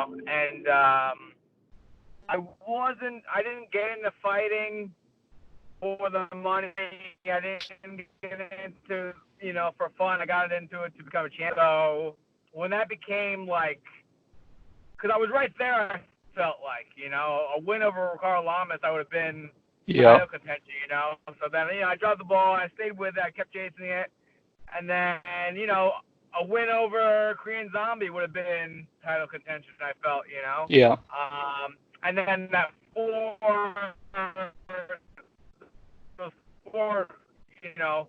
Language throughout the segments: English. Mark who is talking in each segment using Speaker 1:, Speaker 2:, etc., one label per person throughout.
Speaker 1: and I didn't get into fighting for the money. I didn't get into, for fun. I got into it to become a champ. So when that became like, because I was right there, I felt like, a win over Carl Lamas, I would have been title contention, So then, I dropped the ball. I stayed with it. I kept chasing it. And then, a win over Korean Zombie would have been title contention, I felt,
Speaker 2: Yeah.
Speaker 1: And then that four,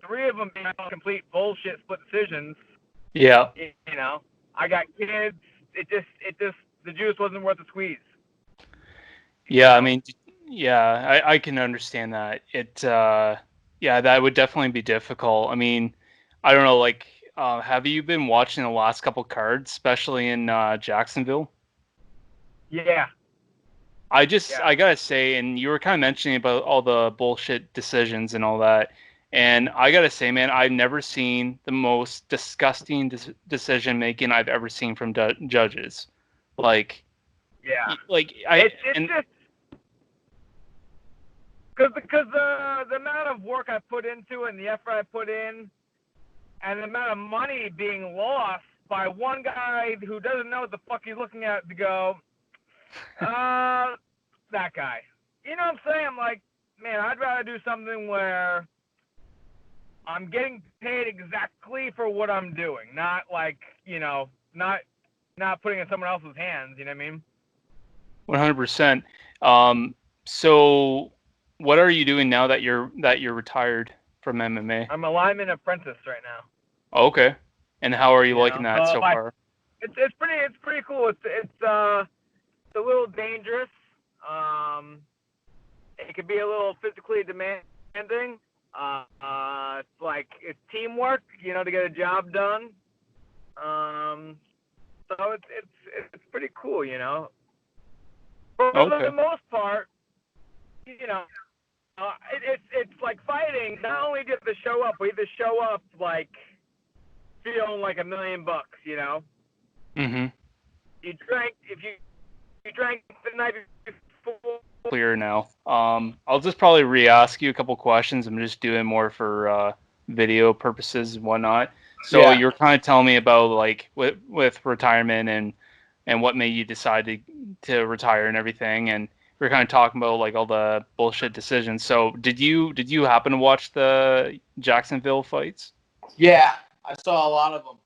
Speaker 1: three of them being complete bullshit split decisions.
Speaker 2: Yeah.
Speaker 1: I got kids. It just, the juice wasn't worth the squeeze.
Speaker 2: Yeah, I mean, yeah, I can understand that. That would definitely be difficult. I mean, I don't know, like, have you been watching the last couple cards, especially in Jacksonville?
Speaker 1: Yeah.
Speaker 2: I gotta say, and you were kind of mentioning about all the bullshit decisions and all that, and I gotta say, man, I've never seen the most disgusting decision making I've ever seen from judges. Like,
Speaker 1: yeah,
Speaker 2: it's
Speaker 1: just because the amount of work I put into it and the effort I put in, and the amount of money being lost by one guy who doesn't know what the fuck he's looking at to go, that guy. You know what I'm saying? I'm like, man, I'd rather do something where I'm getting paid exactly for what I'm doing, not like, not putting it in someone else's hands. You know what I mean?
Speaker 2: 100%. So what are you doing now that you're retired from MMA?
Speaker 1: I'm a lineman apprentice right now.
Speaker 2: Okay. And how are you liking that so far?
Speaker 1: It's pretty cool. It's a little dangerous. It could be a little physically demanding. It's teamwork, to get a job done. So it's pretty cool, For the most part, it's like fighting. Not only do you have to show up, but you have to show up like feeling like $1 million,
Speaker 2: Mm-hmm.
Speaker 1: You drank the night before.
Speaker 2: Clear now. I'll just probably re-ask you a couple questions. I'm just doing more for video purposes and whatnot. So you're kind of telling me about like with retirement and what made you decide to retire and everything, and we're kind of talking about like all the bullshit decisions. So did you happen to watch the Jacksonville fights?
Speaker 3: Yeah, I saw a lot of them.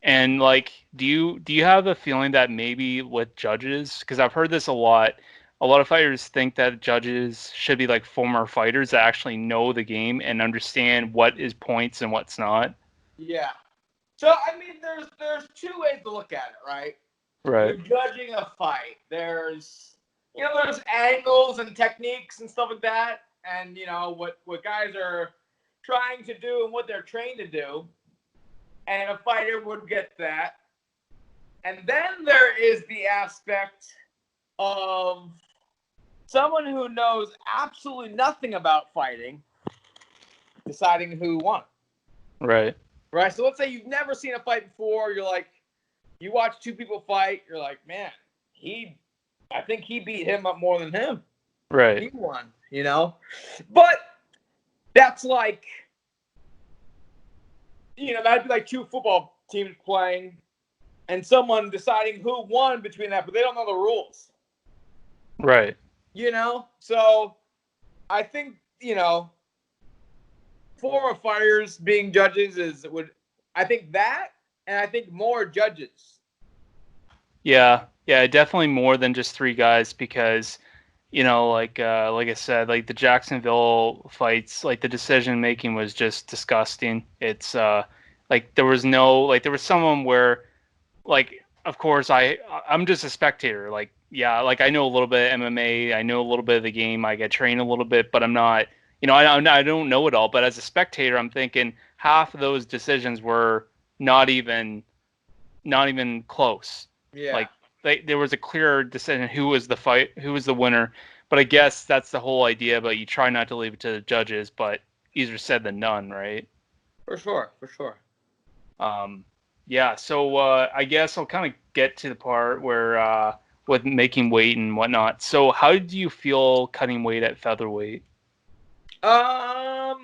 Speaker 2: And like, do you have the feeling that maybe with judges, because I've heard this a lot of fighters think that judges should be like former fighters that actually know the game and understand what is points and what's not.
Speaker 3: Yeah. So I mean, there's two ways to look at it, right?
Speaker 2: Right.
Speaker 3: You're judging a fight. There's angles and techniques and stuff like that, and what guys are trying to do and what they're trained to do. And a fighter would get that. And then there is the aspect of someone who knows absolutely nothing about fighting deciding who won.
Speaker 2: Right.
Speaker 3: Right. So let's say you've never seen a fight before. You're like, you watch two people fight. You're like, man, I think he beat him up more than him.
Speaker 2: Right.
Speaker 3: He won, But that's like, that'd be like two football teams playing and someone deciding who won between that, but they don't know the rules.
Speaker 2: Right.
Speaker 3: So I think, former fighters being judges I think that, and I think more judges.
Speaker 2: Yeah, definitely more than just three guys because, like I said, like the Jacksonville fights, like the decision making was just disgusting. It's like there was someone where, like, of course I'm just a spectator. Like, yeah, like I know a little bit of MMA, I know a little bit of the game, I get trained a little bit, but I'm not, I don't know it all. But as a spectator, I'm thinking half of those decisions were not even close.
Speaker 3: Yeah.
Speaker 2: Like there was a clear decision who was the winner. But I guess that's the whole idea. But you try not to leave it to the judges. But easier said than done, right?
Speaker 3: For sure.
Speaker 2: Yeah. So I guess I'll kind of get to the part where with making weight and whatnot. So how did you feel cutting weight at featherweight?
Speaker 3: I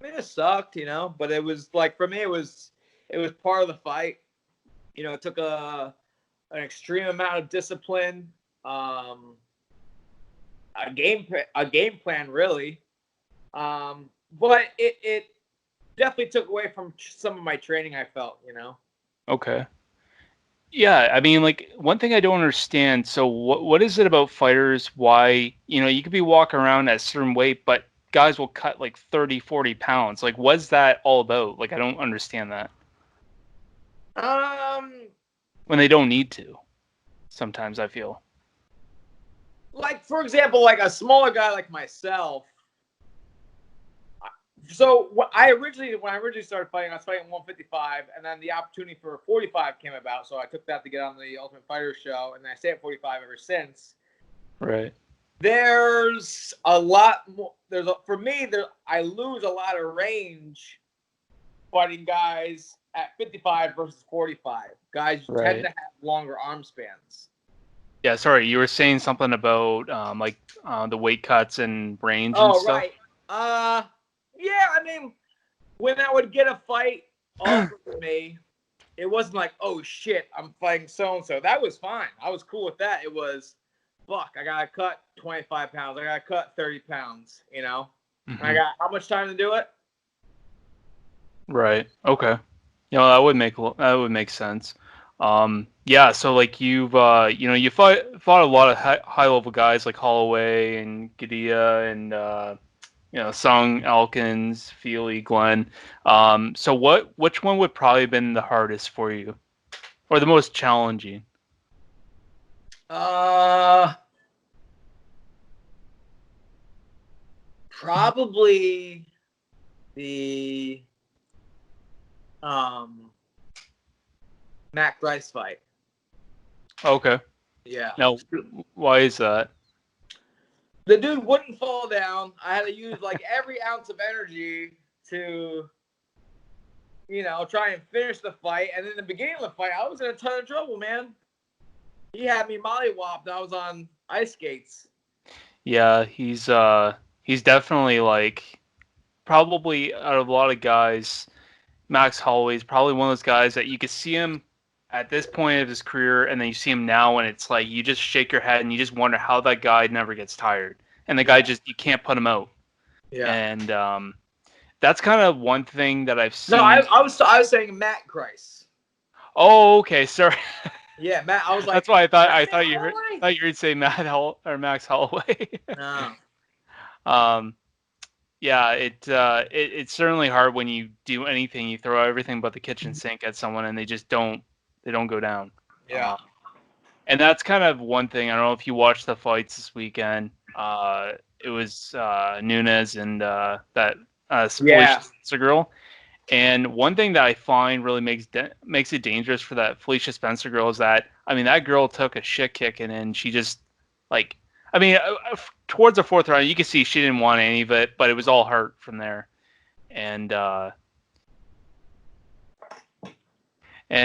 Speaker 3: mean, it sucked, but it was like for me, it was part of the fight. It took an extreme amount of discipline, a game plan, really. But it definitely took away from some of my training. I felt.
Speaker 2: Okay. Yeah, I mean, like one thing I don't understand. So what is it about fighters? Why, you could be walking around at a certain weight, but guys will cut like 30, 40 pounds. Like, what's that all about? Like, I don't understand that.
Speaker 3: Um,
Speaker 2: When they don't need to. Sometimes I feel.
Speaker 3: like for example, like a smaller guy like myself. So when I originally started fighting, I was fighting 155, and then the opportunity for 45 came about. So I took that to get on the Ultimate Fighter show, and I stay at 45 ever since.
Speaker 2: Right.
Speaker 3: There's a lot more. I lose a lot of range fighting guys at 55 versus 45. Guys tend to have longer arm spans.
Speaker 2: Yeah, sorry, you were saying something about the weight cuts and range and
Speaker 3: Oh,
Speaker 2: stuff.
Speaker 3: right. Yeah, I mean, when I would get a fight offered to me, it wasn't like, oh shit, I'm fighting so and so. That was fine. I was cool with that. It was, fuck, I gotta cut 25 pounds. I gotta cut 30 pounds.
Speaker 2: Mm-hmm.
Speaker 3: I got how much time to do it?
Speaker 2: Right. Okay. That would make sense. Yeah. So like you fought a lot of high level guys like Holloway and Gadia and Sung, Elkins, Feely, Glenn. So which one would probably have been the hardest for you, or the most challenging?
Speaker 3: Probably the Mac Rice fight.
Speaker 2: Okay.
Speaker 3: Yeah.
Speaker 2: Now, why is that?
Speaker 3: The dude wouldn't fall down. I had to use like every ounce of energy to, try and finish the fight. And in the beginning of the fight, I was in a ton of trouble, man. He had me mollywopped. I was on ice skates.
Speaker 2: Yeah, he's definitely like probably out of a lot of guys, Max Holloway is probably one of those guys that you could see him at this point of his career, and then you see him now, and it's like you just shake your head and you just wonder how that guy never gets tired, and the guy you can't put him out.
Speaker 3: Yeah.
Speaker 2: And that's kind of one thing that I've seen.
Speaker 3: No, I was saying Matt Rice.
Speaker 2: Oh, okay, sorry.
Speaker 3: Yeah, Matt. I was like,
Speaker 2: that's why I thought you would say Max Holloway.
Speaker 3: No.
Speaker 2: Yeah, it's certainly hard when you do anything. You throw everything but the kitchen sink at someone, and they just don't go down.
Speaker 3: Yeah.
Speaker 2: And that's kind of one thing. I don't know if you watched the fights this weekend. It was Nunes and that Felicia Spencer girl. And one thing that I find really makes it dangerous for that Felicia Spencer girl is that that girl took a shit kicking and she just towards the fourth round you could see she didn't want any of it, but it was all hurt from there, and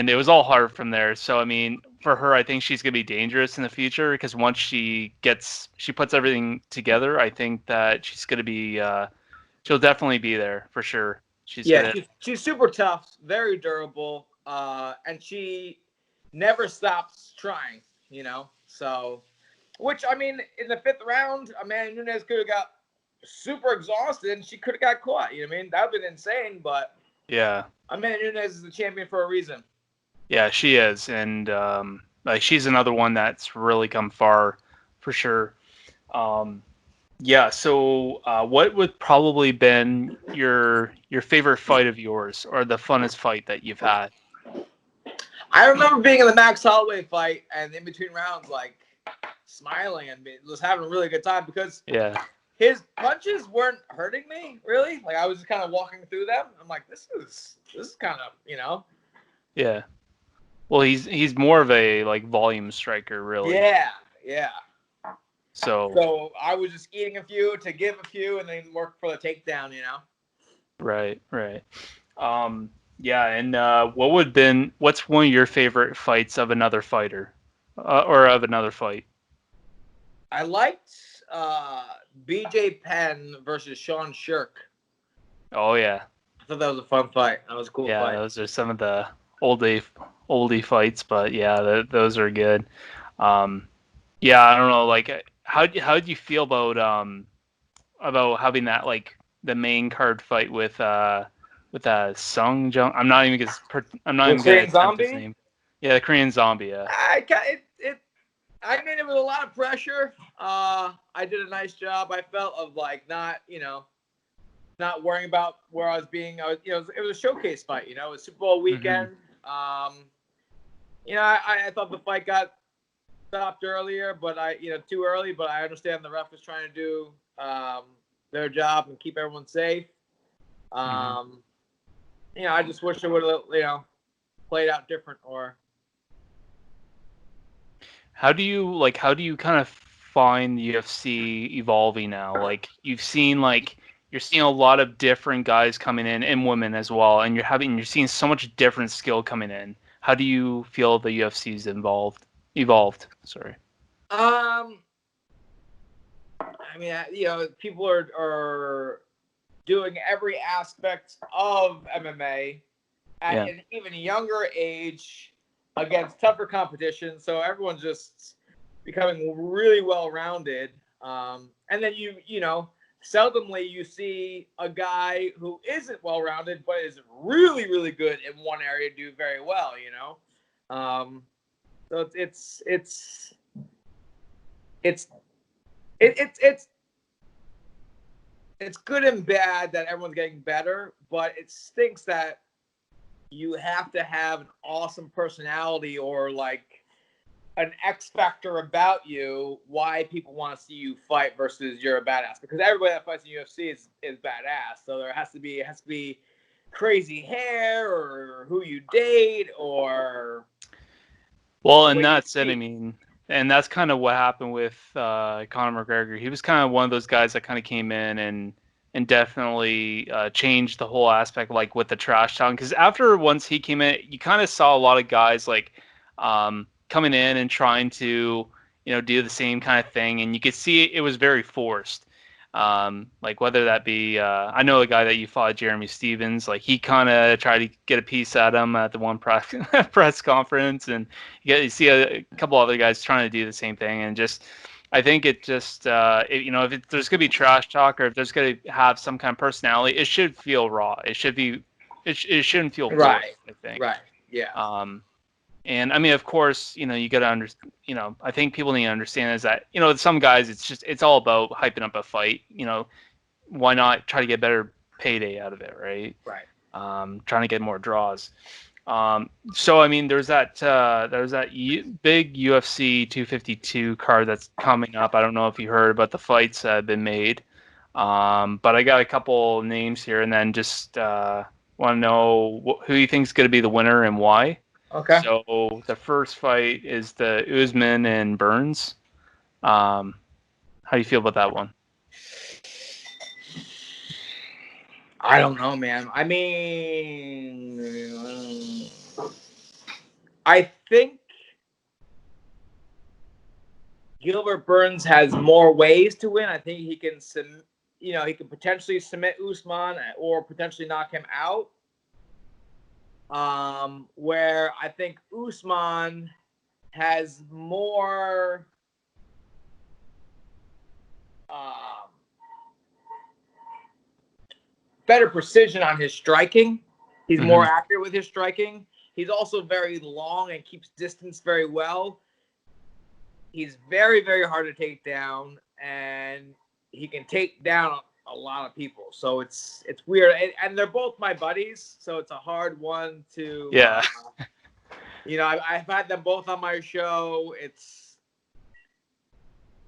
Speaker 2: it was all hard from there. So for her, I think she's gonna be dangerous in the future because once she puts everything together, I think that she's gonna be she'll definitely be there for sure.
Speaker 3: She's super tough, very durable, and she never stops trying, So, which, in the fifth round, Amanda Nunes could have got super exhausted and she could have got caught, That would have been insane, but
Speaker 2: yeah.
Speaker 3: Amanda Nunes is the champion for a reason.
Speaker 2: Yeah, she is, and she's another one that's really come far, for sure. Yeah. So, what would probably been your favorite fight of yours, or the funnest fight that you've had?
Speaker 3: I remember being in the Max Holloway fight, and in between rounds, like smiling and was having a really good time because his punches weren't hurting me really. Like I was just kind of walking through them. I'm like, this is kind of
Speaker 2: Yeah. Well, he's more of a volume striker, really.
Speaker 3: Yeah.
Speaker 2: So
Speaker 3: I was just eating a few to give a few and then work for the takedown,
Speaker 2: Right. Yeah, and what's one of your favorite fights of another fighter, or of another fight?
Speaker 3: I liked BJ Penn versus Sean Shirk.
Speaker 2: Oh yeah,
Speaker 3: I thought that was a fun fight. That was a cool
Speaker 2: yeah,
Speaker 3: fight.
Speaker 2: those are some of the oldie fights, but yeah, those are good. Um, yeah, I don't know, like how do you feel about having that like the main card fight with Sung Jung? I'm not
Speaker 3: With
Speaker 2: even gonna
Speaker 3: Korean
Speaker 2: attempt his
Speaker 3: Zombie,
Speaker 2: name. Yeah, the Korean Zombie. Yeah.
Speaker 3: I mean, it was a lot of pressure. I did a nice job. I felt of like not worrying about where I was being. It was a showcase fight. It was Super Bowl weekend. I thought the fight got stopped earlier, but too early. But I understand the ref was trying to do their job and keep everyone safe. I just wish it would have played out different. Or
Speaker 2: How do you kind of find the UFC evolving now? Like you're seeing a lot of different guys coming in and women as well, and you're seeing so much different skill coming in. How do you feel the UFC's evolved? Sorry.
Speaker 3: I mean, people are doing every aspect of MMA at an even younger age against tougher competition. So everyone's just becoming really well-rounded. And then seldomly you see a guy who isn't well-rounded but is really, really good in one area do very well. So it's good and bad that everyone's getting better, but it stinks that you have to have an awesome personality or like an X factor about you why people want to see you fight versus you're a badass. Because everybody that fights in UFC is badass. So it has to be crazy hair or who you date or
Speaker 2: And that's it. I mean, and that's kind of what happened with Conor McGregor. He was kind of one of those guys that kind of came in and definitely changed the whole aspect, like with the trash talking. Because once he came in, you kind of saw a lot of guys like coming in and trying to do the same kind of thing, and you could see it was very forced. Like whether that be, I know a guy that you fought, Jeremy Stevens, like he kind of tried to get a piece at him at the one press conference, and you see a couple other guys trying to do the same thing, and just, I think it just, if there's gonna be trash talk or if there's gonna have some kind of personality, it should feel raw. It shouldn't feel forced,
Speaker 3: right.
Speaker 2: I think.
Speaker 3: Right. Yeah.
Speaker 2: And I mean, of course, you got to understand, I think people need to understand is that, some guys, it's all about hyping up a fight. Why not try to get better payday out of it, right?
Speaker 3: Right.
Speaker 2: Trying to get more draws. So, I mean, there's that big UFC 252 card that's coming up. I don't know if you heard, but the fights have been made. But I got a couple names here, and then just want to know who you think is going to be the winner and why.
Speaker 3: Okay.
Speaker 2: So the first fight is the Usman and Burns. How do you feel about that one?
Speaker 3: I don't know, man. I mean, I think Gilbert Burns has more ways to win. I think he can, he can potentially submit Usman or potentially knock him out. Where I think Usman has more better precision on his striking. He's more accurate with his striking. He's also very long and keeps distance very well. He's very, very hard to take down, and he can take down a lot of people. So it's weird, and they're both my buddies, so it's a hard one to.
Speaker 2: Yeah.
Speaker 3: I've had them both on my show.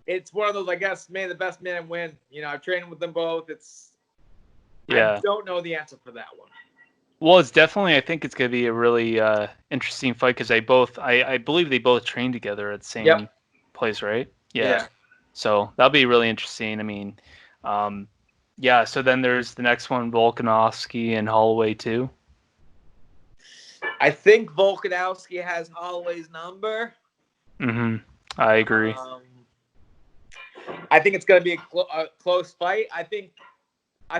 Speaker 3: It's one of those, I guess, may the best man win. I've trained with them both. I don't know the answer for that one.
Speaker 2: Well, it's definitely, I think it's going to be a really interesting fight because I believe they both train together at the same place, right? Yeah. So that'll be really interesting. I mean, so then there's the next one, Volkanovski and Holloway too.
Speaker 3: I think Volkanovski has Holloway's number.
Speaker 2: I agree.
Speaker 3: I think it's going to be a close fight. I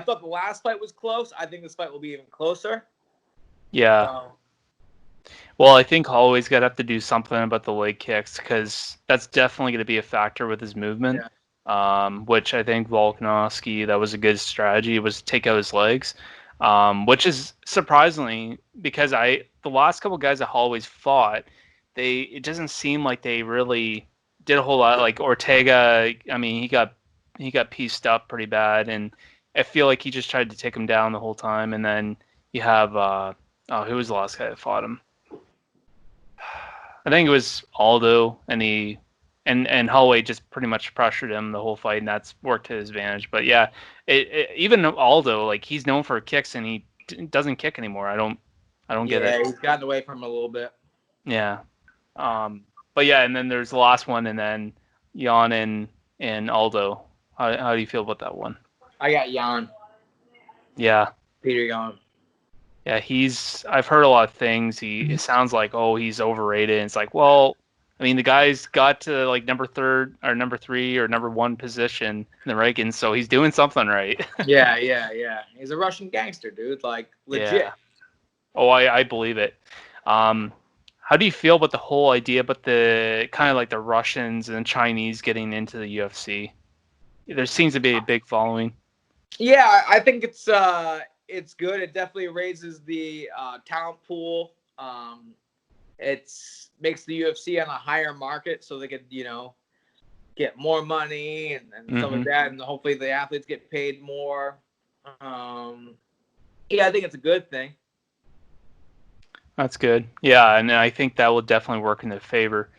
Speaker 3: thought the last fight was close. I think this fight will be even closer.
Speaker 2: Yeah. Well, I think Holloway's got to have to do something about the leg kicks because that's definitely going to be a factor with his movement. Yeah. Which I think Volkanovski, that was a good strategy, was to take out his legs. Which is surprisingly because the last couple guys that Holloway's fought, it doesn't seem like they really did a whole lot. Like Ortega, I mean, he got pieced up pretty bad, and I feel like he just tried to take him down the whole time. And then you have who was the last guy that fought him? I think it was Aldo, and Holloway just pretty much pressured him the whole fight, and that's worked to his advantage. But yeah, even Aldo, like he's known for kicks, and he doesn't kick anymore. I don't get it.
Speaker 3: Yeah, he's gotten away from him a little bit.
Speaker 2: Yeah, but yeah, and then there's the last one, and then Jan and Aldo. How do you feel about that one?
Speaker 3: I got Jan.
Speaker 2: Yeah,
Speaker 3: Peter Jan.
Speaker 2: Yeah, I've heard a lot of things. It sounds like, he's overrated. And it's like, well, I mean, the guy's got to like number 3 or number 1 position in the rankings, so he's doing something right.
Speaker 3: Yeah. He's a Russian gangster, dude. Like, legit.
Speaker 2: Yeah. Oh, I believe it. How do you feel about the whole idea about the kind of like the Russians and Chinese getting into the UFC? There seems to be a big following.
Speaker 3: Yeah, I think it's good. It definitely raises the talent pool. It makes the UFC on a higher market, so they could, get more money and stuff like that, and hopefully the athletes get paid more. Yeah, I think it's a good thing.
Speaker 2: That's good. Yeah, and I think that will definitely work in their favor.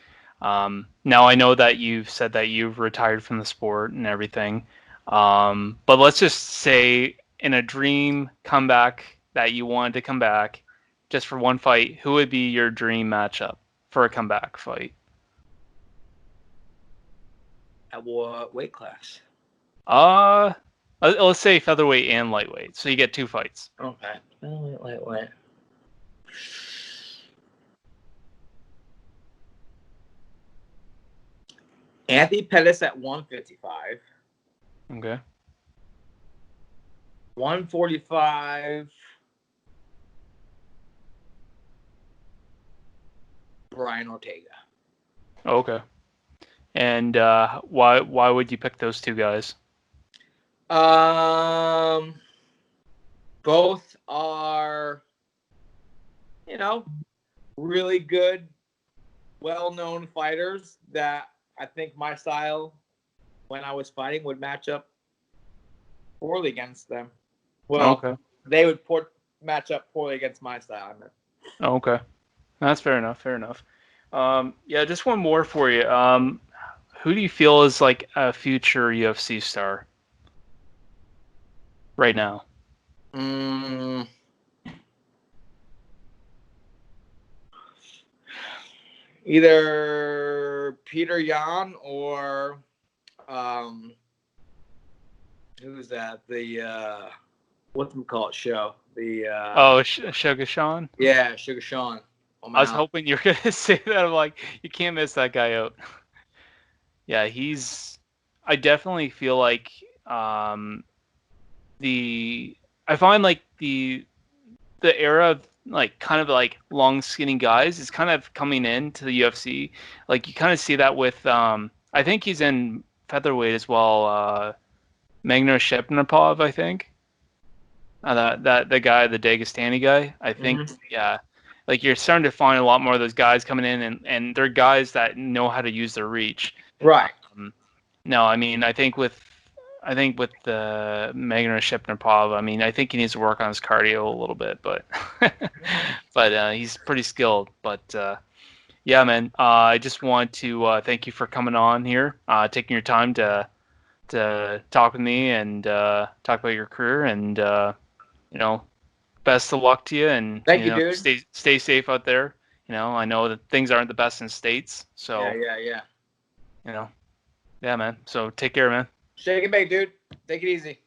Speaker 2: Now, I know that you've said that you've retired from the sport and everything, but let's just say in a dream comeback that you wanted to come back just for one fight, who would be your dream matchup for a comeback fight?
Speaker 3: At what weight class?
Speaker 2: Let's say featherweight and lightweight, so you get 2 fights.
Speaker 3: Okay. Lightweight. Anthony Pettis at 155.
Speaker 2: Okay.
Speaker 3: 145. Brian Ortega.
Speaker 2: Okay. And why would you pick those 2 guys?
Speaker 3: Both are, really good, well-known fighters that I think my style, when I was fighting, would match up poorly against them. Well, okay. They would match up poorly against my style. I mean.
Speaker 2: Okay. That's fair enough. Yeah, just one more for you. Who do you feel is like a future UFC star right now?
Speaker 3: Either Peter Yan or who's that? The show? The
Speaker 2: Sugar Sean?
Speaker 3: Yeah, Sugar Sean.
Speaker 2: I was hoping you were gonna say that. I'm like, you can't miss that guy out. Yeah, I definitely feel like I find like the era of like kind of like long skinny guys is kind of coming into the UFC. Like you kind of see that with I think he's in featherweight as well. Magno Shepnapov, I think. That the guy, the Dagestani guy. I think yeah. Like you're starting to find a lot more of those guys coming in, and they're guys that know how to use their reach.
Speaker 3: Right.
Speaker 2: No, I mean I think with the Magno Shepnapov, I mean I think he needs to work on his cardio a little bit, but he's pretty skilled. But yeah, man, I just want to thank you for coming on here, taking your time to talk with me and talk about your career, and best of luck to you, and
Speaker 3: thank you, dude.
Speaker 2: Stay safe out there. I know that things aren't the best in states, so
Speaker 3: yeah.
Speaker 2: Yeah, man. So take care, man.
Speaker 3: Shake and bake, dude. Take it easy.